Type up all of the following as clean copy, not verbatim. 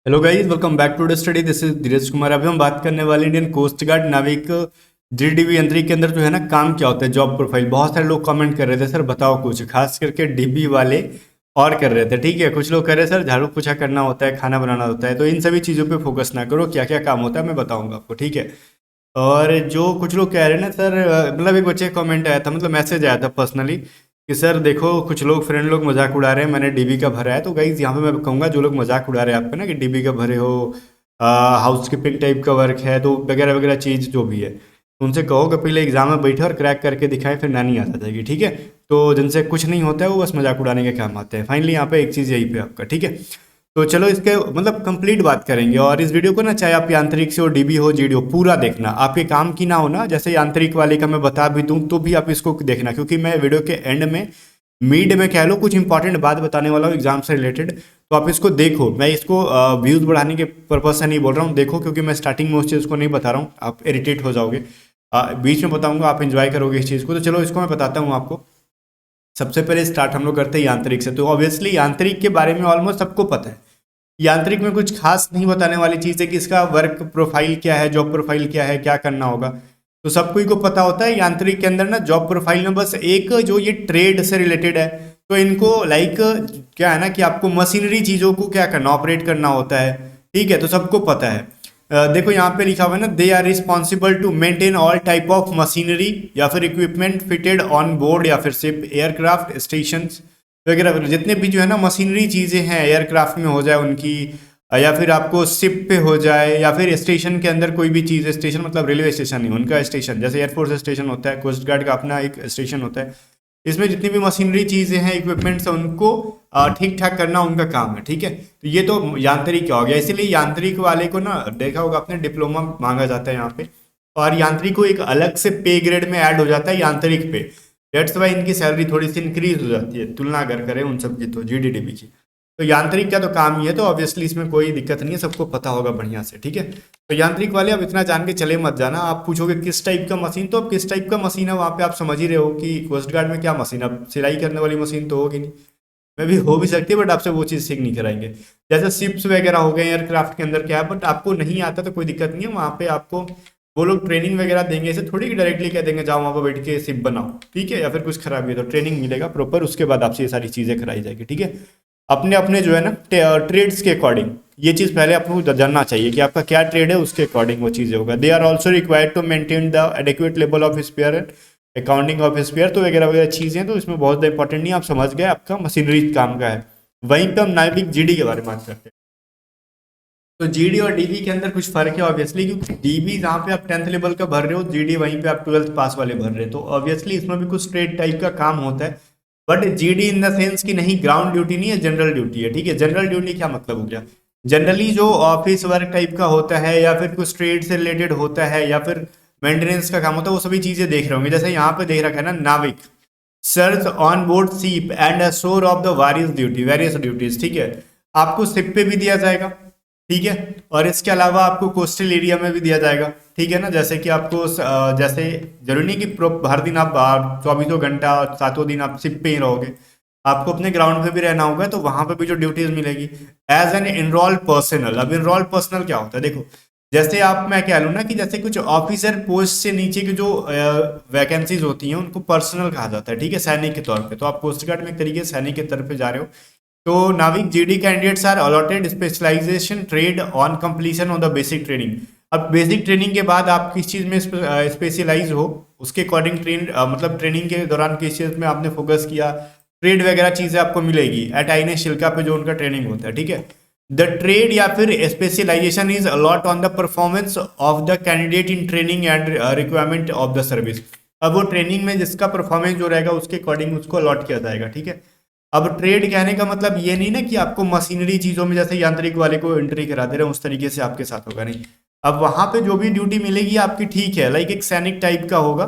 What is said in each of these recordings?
Hello guys, welcome back to the study. This is Dheeraj Kumar. अभी हम बात करने वाले Indian coast guard Navik GDB Yantri के अंदर जो है ना काम क्या होता है, जॉब प्रोफाइल। बहुत सारे लोग कमेंट कर रहे थे सर बताओ कुछ, खास करके डीबी वाले और कर रहे थे। ठीक है, कुछ लोग कह रहे हैं सर झाड़ू पोछा करना होता है, खाना बनाना होता है, तो इन सभी चीज़ों पे फोकस ना करो, क्या क्या काम होता है मैं बताऊंगा आपको। ठीक है। और जो कुछ लोग कह रहे हैं ना सर, मतलब एक बच्चे का कमेंट आया था, मतलब मैसेज आया था पर्सनली कि सर देखो कुछ लोग फ्रेंड लोग मजाक उड़ा रहे हैं, मैंने डीबी का भरा है। तो गाइज यहाँ पे मैं कहूँगा जो लोग मजाक उड़ा रहे हैं आपका ना कि डीबी का भरे हो, हाउस कीपिंग टाइप का वर्क है तो वगैरह वगैरह चीज़ जो भी है, तो उनसे कहो कि पहले एग्जाम में बैठे और क्रैक करके दिखाएं, फिर नानी याद आ जाएगी। ठीक है। तो जिनसे कुछ नहीं होता है वो बस मजाक उड़ाने के काम आते हैं। फाइनली यहाँ पे एक चीज़ यही पे आपका। ठीक है। तो चलो इसके मतलब कंप्लीट बात करेंगे, और इस वीडियो को ना चाहे आप यांत्रिक से हो, डीबी हो, जीडी हो, पूरा देखना। आपके काम की ना हो ना, जैसे यांत्रिक वाले का मैं बता भी दूं तो भी आप इसको देखना, क्योंकि मैं वीडियो के एंड में मिड में कह लो कुछ इंपॉर्टेंट बात बताने वाला हूँ एग्जाम से रिलेटेड। तो आप इसको देखो, मैं इसको व्यूज़ बढ़ाने के पर्पज से नहीं बोल रहा हूँ, देखो, क्योंकि मैं स्टार्टिंग में उस चीज़ को नहीं बता रहा हूँ, आप इरिटेट हो जाओगे। बीच में बताऊंगा, आप इंजॉय करोगे इस चीज़ को। तो चलो इसको मैं बताता हूँ आपको। सबसे पहले स्टार्ट हम लोग करते हैं यांत्रिक से। तो ऑब्वियसली यांत्रिक के बारे में ऑलमोस्ट सबको पता है। यांत्रिक में कुछ खास नहीं बताने वाली चीज़ है कि इसका वर्क प्रोफाइल क्या है, जॉब प्रोफाइल क्या है, क्या करना होगा, तो सबको ही को पता होता है। यांत्रिक के अंदर ना जॉब प्रोफाइल में बस एक जो ये ट्रेड से रिलेटेड है, तो इनको लाइक क्या है ना कि आपको मशीनरी चीज़ों को क्या करना, ऑपरेट करना होता है। ठीक है, तो सबको पता है। देखो यहाँ पे लिखा हुआ है ना, they are responsible to maintain all type of machinery या फिर इक्विपमेंट फिटेड ऑन बोर्ड या फिर शिप, एयरक्राफ्ट, स्टेशन वगैरह वगैरह। जितने भी जो है ना मशीनरी चीज़ें हैं, एयरक्राफ्ट में हो जाए उनकी, या फिर आपको शिप पे हो जाए, या फिर स्टेशन के अंदर कोई भी चीज़, स्टेशन मतलब रेलवे स्टेशन नहीं, उनका स्टेशन, जैसे एयरफोर्स स्टेशन होता है, कोस्ट गार्ड का अपना एक स्टेशन होता है। इसमें जितनी भी मशीनरी चीज़ें हैं, इक्विपमेंट्स हैं, उनको ठीक ठाक करना उनका काम है। ठीक है। तो ये तो यांत्रिक हो गया। इसीलिए यांत्रिक वाले को ना देखा होगा आपने, डिप्लोमा मांगा जाता है यहाँ पे, और यांत्रिक को एक अलग से पे ग्रेड में ऐड हो जाता है यांत्रिक पे। डेट्स वाई इनकी सैलरी थोड़ी सी इंक्रीज हो जाती है तुलना अगर करें उन सब की, तो जीडीडीबी की। तो यांत्रिक का तो काम ही है, तो ऑब्वियसली इसमें कोई दिक्कत नहीं है, सबको पता होगा बढ़िया से। ठीक है। तो यांत्रिक वाले अब इतना जान के चले मत जाना। आप पूछोगे किस टाइप का मशीन, तो अब किस टाइप का मशीन है वहाँ पे आप समझ ही रहे हो कि कोस्ट गार्ड में क्या मशीन। अब सिलाई करने वाली मशीन तो होगी नहीं, मैं भी हो भी सकती है, बट आपसे वो चीज़ सीख नहीं कराएंगे। जैसे शिप्स वगैरह हो गए, एयरक्राफ्ट के अंदर क्या है, बट आपको नहीं आता तो कोई दिक्कत नहीं है, वहाँ पे आपको वो लोग ट्रेनिंग वगैरह देंगे। ऐसे थोड़ी कि डायरेक्टली कह देंगे जाओ वहाँ पर बैठ के शिप बनाओ। ठीक है। या फिर कुछ खराबी है तो ट्रेनिंग मिलेगा प्रॉपर, उसके बाद आपसे ये सारी चीज़ें कराई जाएगी। ठीक है। अपने अपने जो है ना ट्रेड्स के अकॉर्डिंग ये चीज़ पहले आपको जानना चाहिए कि आपका क्या ट्रेड है, उसके अकॉर्डिंग वो चीज़ें होगा। They are also required to maintain the adequate level of spare, accounting of spare, तो वगैरह वगैरह चीज़ें। तो इसमें बहुत इंपॉर्टेंट नहीं, आप समझ गए, आपका मशीनरी काम का है। वहीं पे हम नाविक जीडी के बारे में बात करते हैं। तो जीडी और डीबी के अंदर कुछ फर्क है ऑब्वियसली, क्योंकि डीबी जहाँ पे आप 10th लेवल का भर रहे हो, जीडी वहीं पे आप 12th पास वाले भर रहे हो, तो ऑब्वियसली इसमें भी कुछ ट्रेड टाइप का काम होता है। But GD in the sense कि नहीं ग्राउंड ड्यूटी नहीं है, जनरल ड्यूटी है। ठीक है। जनरल ड्यूटी क्या मतलब हो गया, जनरली जो ऑफिस वर्क टाइप का होता है, या फिर कुछ ट्रेड से रिलेटेड होता है, या फिर मेंटेनेंस का काम होता है, वो सभी चीजें देख रहे होंगे। जैसे यहाँ पे देख रखा है ना, नाविक search on board ship and assure of the various duties. ठीक है। आपको शिप पे भी दिया जाएगा। ठीक है। और इसके अलावा आपको कोस्टल एरिया में भी दिया जाएगा। ठीक है ना, जैसे कि आपको जैसे जरूरी नहीं कि हर दिन आप 24 घंटा 7 दिन आप शिप पे ही रहोगे, आपको अपने ग्राउंड पे भी रहना होगा, तो वहां पे भी जो ड्यूटीज मिलेगी एज एन इनरोल्ड पर्सनल। अब इनरोल्ड पर्सनल क्या होता है, देखो जैसे आप मैं कह लूँ ना कि जैसे कुछ ऑफिसर पोस्ट से नीचे की जो वैकेंसीज होती हैं उनको पर्सनल कहा जाता है। ठीक है, सैनिक के तौर पे। तो आप कोस्ट गार्ड में एक तरीके से सैनिक के तरफ पे जा रहे हो। तो Navik GD candidates are allotted specialisation trade on completion of the basic training. अब बेसिक ट्रेनिंग के बाद आप किस चीज़ में स्पेशलाइज हो, उसके अकॉर्डिंग मतलब ट्रेनिंग के दौरान किस चीज़ में आपने फोकस किया, ट्रेड वगैरह चीज़ें आपको मिलेगी एट आईने शिल्का पे जो उनका ट्रेनिंग होता है। ठीक है। द ट्रेड या फिर specialisation is allot on the performance of the candidate in training and requirement of the service. अब वो ट्रेनिंग में जिसका परफॉर्मेंस जो रहेगा उसके अकॉर्डिंग उसको अलॉट किया जाएगा। ठीक है। अब ट्रेड कहने का मतलब ये नहीं ना कि आपको मशीनरी चीज़ों में जैसे यांत्रिक वाले को एंट्री करा दे रहे हैं उस तरीके से आपके साथ होगा, नहीं। अब वहाँ पे जो भी ड्यूटी मिलेगी आपकी, ठीक है, लाइक एक सैनिक टाइप का होगा,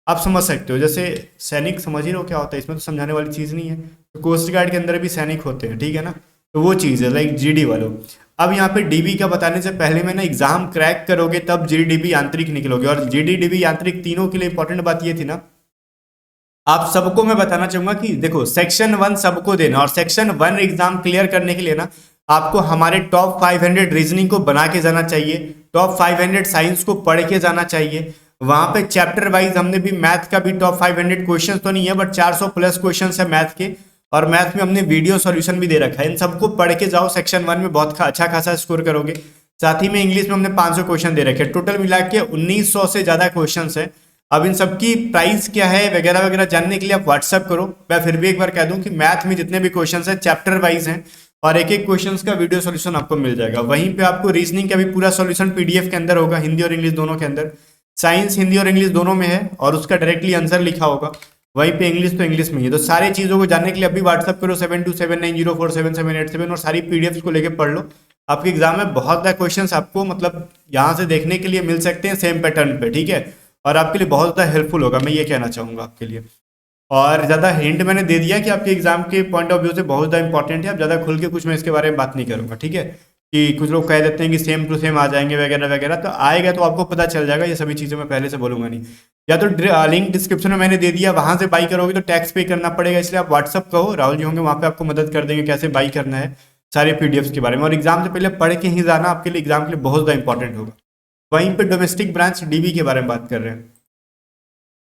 आप समझ सकते हो। जैसे सैनिक समझ ही रहो क्या होता है, इसमें तो समझाने वाली चीज़ नहीं है। तो कोस्ट गार्ड के अंदर भी सैनिक होते हैं। ठीक है ना, तो वो चीज़ है लाइक जीडी वालों। अब यहाँ पे डीबी का बताने से पहले मैं ना एग्जाम क्रैक करोगे तब जीडीबी यांत्रिक निकलोगे, और जीडी डीबी यांत्रिक तीनों के लिए इंपॉर्टेंट बात ये थी ना, आप सबको मैं बताना चाहूंगा कि देखो सेक्शन 1 सबको देना, और सेक्शन 1 एग्जाम क्लियर करने के लिए ना आपको हमारे टॉप 500 रीजनिंग को बना के जाना चाहिए, टॉप 500 साइंस को पढ़ के जाना चाहिए। वहां पे चैप्टर वाइज हमने भी मैथ का भी टॉप 500 क्वेश्चन तो नहीं है बट 400 प्लस क्वेश्चन है मैथ के, और मैथ में हमने वीडियो सॉल्यूशन भी दे रखा है। इन सबको पढ़ के जाओ, सेक्शन 1 में बहुत अच्छा खासा स्कोर करोगे। साथ ही में इंग्लिश में हमने 500 क्वेश्चन दे रखे, टोटल मिला के 1900 से ज्यादा क्वेश्चन है। अब इन सबकी प्राइस क्या है वगैरह वगैरह जानने के लिए आप व्हाट्सअप करो। मैं फिर भी एक बार कह दूं कि मैथ में जितने भी क्वेश्चन है चैप्टर वाइज हैं, और एक एक क्वेश्चन का वीडियो सॉल्यूशन आपको मिल जाएगा। वहीं पे आपको रीजनिंग का भी पूरा सॉल्यूशन पीडीएफ के अंदर होगा, हिंदी और इंग्लिश दोनों के अंदर। साइंस हिंदी और इंग्लिश दोनों में है और उसका डायरेक्टली आंसर लिखा होगा। वहीं पे इंग्लिश तो इंग्लिश में ही है। तो सारी चीज़ों को जानने के लिए अभी व्हाट्सअप करो 7279047787 और सारी पीडीएफ को लेके पढ़ लो। आपके एग्जाम में बहुत ज़्यादा क्वेश्चन आपको मतलब यहाँ से देखने के लिए मिल सकते हैं सेम पैटर्न पे, ठीक है, और आपके लिए बहुत ज़्यादा हेल्पफुल होगा, मैं ये कहना चाहूँगा आपके लिए। और ज़्यादा हिंट मैंने दे दिया कि आपके एग्जाम के पॉइंट ऑफ व्यू से बहुत ज़्यादा इंपॉर्टेंट है। अब ज़्यादा खुल के कुछ मैं इसके बारे में बात नहीं करूँगा, ठीक है, कि कुछ लोग कह देते हैं कि सेम टू सेम आ जाएंगे वगैरह वगैरह, तो आएगा तो आपको पता चल जाएगा। ये सभी चीज़ें मैं पहले से बोलूँगा नहीं। या तो लिंक डिस्क्रिप्शन में मैंने दे दिया, वहाँ से बाई करोगे तो टैक्स पे करना पड़ेगा, इसलिए आप व्हाट्सअप कहो, राहुल जी होंगे वहाँ पे आपको मदद कर देंगे कैसे बाई करना है सारे पीडीएफ के बारे में। और एग्जाम से पहले पढ़ के ही जाना, आपके लिए एग्जाम के लिए बहुत ज़्यादा इंपॉर्टेंट होगा। वहीं पर डोमेस्टिक ब्रांच डीबी के बारे में बात कर रहे हैं,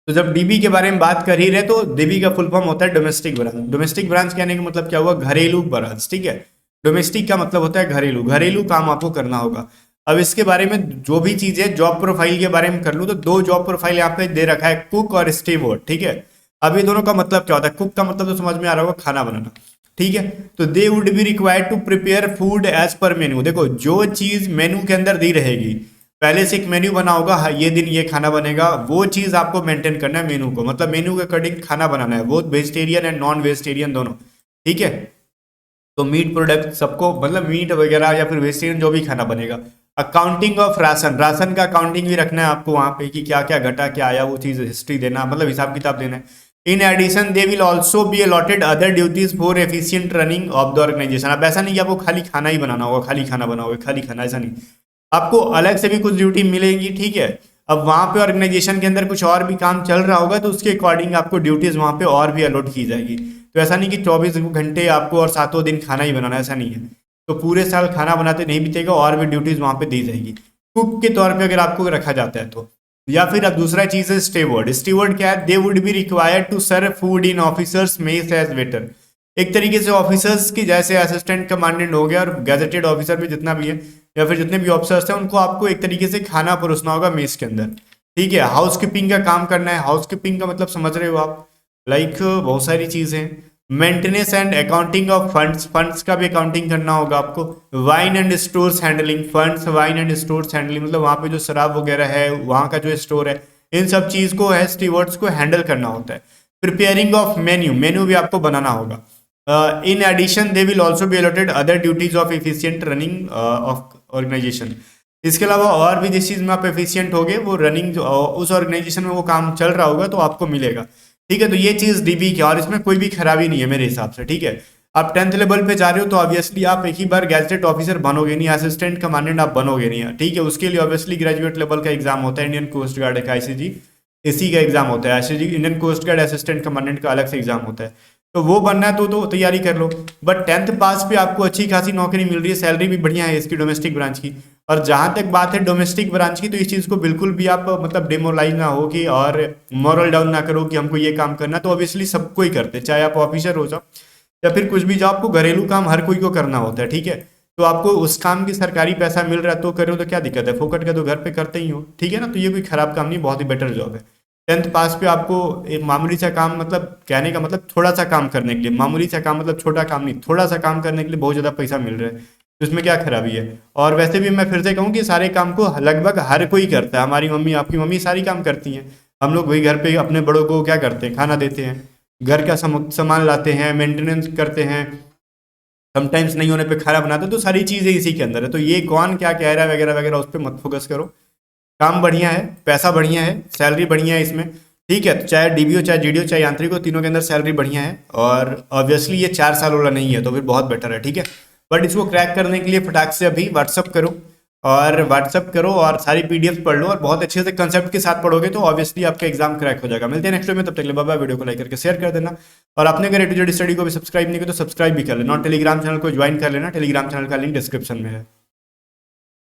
तो जब डीबी के बारे में बात कर ही रहे तो डीबी का फुल फॉर्म होता है डोमेस्टिक ब्रांच। डोमेस्टिक ब्रांच कहने का मतलब क्या हुआ, घरेलू ब्रांच, ठीक है। डोमेस्टिक का मतलब होता है घरेलू, घरेलू काम आपको करना होगा। अब इसके बारे में जो भी चीजें जॉब प्रोफाइल के बारे में कर लूँ तो 2 जॉब प्रोफाइल यहाँ पे दे रखा है, कुक और स्टीवर्ड, ठीक है। अब ये दोनों का मतलब क्या होता है, कुक का मतलब तो समझ में आ रहा होगा खाना बनाना, ठीक है। तो they would be required to prepare food as per menu. देखो जो चीज मेन्यू के अंदर दी रहेगी, पहले से एक मेन्यू बना होगा, हाँ, ये दिन ये खाना बनेगा, वो चीज आपको मेंटेन करना है मेन्यू को, मतलब मेन्यू के अकॉर्डिंग खाना बनाना है, वो वेजिटेरियन एंड नॉन वेजिटेरियन दोनों, ठीक है। तो मीट प्रोडक्ट सबको, मतलब मीट वगैरह या फिर वेजिटेरियन जो भी खाना बनेगा। अकाउंटिंग ऑफ राशन, राशन का अकाउंटिंग भी रखना है आपको वहाँ पे कि क्या क्या घटा क्या आया, वो चीज़ हिस्ट्री देना, मतलब हिसाब किताब देना है। In addition they will also be allotted other duties for efficient running of the organisation. अब ऐसा नहीं कि आपको खाली खाना ही बनाना होगा, खाली खाना बनाओगे खाली खाना, ऐसा नहीं, आपको अलग से भी कुछ ड्यूटी मिलेगी, ठीक है। अब वहाँ पे ऑर्गेनाइजेशन के अंदर कुछ और भी काम चल रहा होगा तो उसके अकॉर्डिंग आपको ड्यूटीज वहाँ पे और भी अलॉट की जाएगी। तो ऐसा नहीं कि 24 घंटे आपको और 7 दिन खाना ही बनाना, ऐसा नहीं है। तो पूरे साल खाना बनाते नहीं बीतेगा, और भी ड्यूटीज वहाँ पे दी जाएगी कुक के तौर पे अगर आपको रखा जाता है तो। या फिर अब दूसरा चीज है स्टीवर्ड। स्टीवर्ड क्या है, they would be required to serve food in officers mess as waiter. एक तरीके से ऑफिसर्स की जैसे असिस्टेंट कमांडेंट हो गया, और गैजेटेड ऑफिसर भी जितना भी है या फिर जितने भी ऑफिसर्स हैं उनको आपको एक तरीके से खाना परोसना होगा मेस के अंदर, ठीक है। हाउस कीपिंग का काम करना है। हाउस कीपिंग का मतलब समझ रहे हो आप, लाइक बहुत सारी चीजें। Maintenance and accounting of funds, funds का भी अकाउंटिंग करना होगा आपको। Wine and stores handling, funds wine and stores handling मतलब वहाँ पे जो शराब वगैरह है, वहाँ का जो स्टोर है, इन सब चीज को है स्टीवर्ड्स को हैंडल करना होता है। प्रिपेयरिंग ऑफ मेन्यू, मेन्यू भी आपको बनाना होगा। In addition they will also be allotted other duties of efficient running of organisation. इसके अलावा और भी जिस चीज में आप एफिशिएंट होगे वो रनिंग उस ऑर्गेनाइजेशन में वो काम चल रहा होगा तो आपको मिलेगा, ठीक है। तो ये चीज डीबी की, और इसमें कोई भी खराबी नहीं है मेरे हिसाब से, ठीक है। आप 10th लेवल पे जा रहे हो तो ऑब्वियसली आप एक ही बार गैजेटेड ऑफिसर बनोगे नहीं, असिस्टेंट कमांडेंट आप बनोगे नहीं, ठीक है। उसके लिए ऑब्वियसली ग्रेजुएट लेवल का एग्जाम होता है, इंडियन कोस्ट गार्ड का आईसीजी, इसी का एग्जाम होता है। ICG Indian coast Guard assistant commandant का अलग से एग्जाम होता है, तो वो बनना है तो तैयारी कर लो। बट 10th पास पे आपको अच्छी खासी नौकरी मिल रही है, सैलरी भी बढ़िया है इसकी डोमेस्टिक ब्रांच की। और जहां तक बात है डोमेस्टिक ब्रांच की, तो इस चीज को बिल्कुल भी आप मतलब डिमोरलाइज ना हो कि और मॉरल डाउन ना करो कि हमको ये काम करना, तो ऑब्वियसली सबको ही करते, चाहे आप ऑफिसर हो जाओ या फिर कुछ भी जाओ, आपको घरेलू काम हर कोई को करना होता है, ठीक है। तो आपको उस काम की सरकारी पैसा मिल रहा है तो करो, तो क्या दिक्कत है, फोकट का तो घर पे करते ही हो, ठीक है ना। तो ये कोई खराब काम नहीं, बहुत ही बेटर जॉब है। 10th पास पे आपको एक मामूली सा काम, मतलब कहने का मतलब थोड़ा सा काम करने के लिए, मामूली सा काम मतलब छोटा काम नहीं, थोड़ा सा काम करने के लिए बहुत ज़्यादा पैसा मिल रहा है, तो इसमें क्या खराबी है। और वैसे भी मैं फिर से कहूँ कि सारे काम को लगभग हर कोई करता है, हमारी मम्मी आपकी मम्मी सारी काम करती हैं, हम लोग वही घर पे अपने बड़ों को क्या करते हैं, खाना देते हैं, घर का सामान लाते हैं, मेंटेनेंस करते हैं, समटाइम्स नहीं होने पे खाना बनाते, तो सारी चीज़ें इसी के अंदर है। तो ये कौन क्या कह रहा है वगैरह वगैरह उस पर मत फोकस करो। काम बढ़िया है, पैसा बढ़िया है, सैलरी बढ़िया है इसमें, ठीक है। तो चाहे डीबी हो, चाहे जीडी हो, चाहे यांत्रिक हो, तीनों के अंदर सैलरी बढ़िया है। और ऑब्वियसली ये 4 साल वाला नहीं है तो फिर बहुत बेटर है, ठीक है। बट इसको क्रैक करने के लिए फटाक से अभी व्हाट्सअप करो और व्हाट्सअप करो और सारी पीडीएफ पढ़ लो और बहुत अच्छे से कंसेप्ट के साथ पढ़ोगे तो ऑब्वियसली आपका एग्जाम क्रैक हो जाएगा। मिलते हैं नेक्स्ट वीडियो में, तब तक के लिए बाय बाय। वीडियो को लाइक करके शेयर कर देना और आपने अगर A to Z स्टडी को भी सब्सक्राइब नहीं किया तो सब्सक्राइब भी कर लेना और टेलीग्राम चैनल को ज्वाइन कर लेना। टेलीग्राम चैनल का लिंक डिस्क्रिप्शन में है।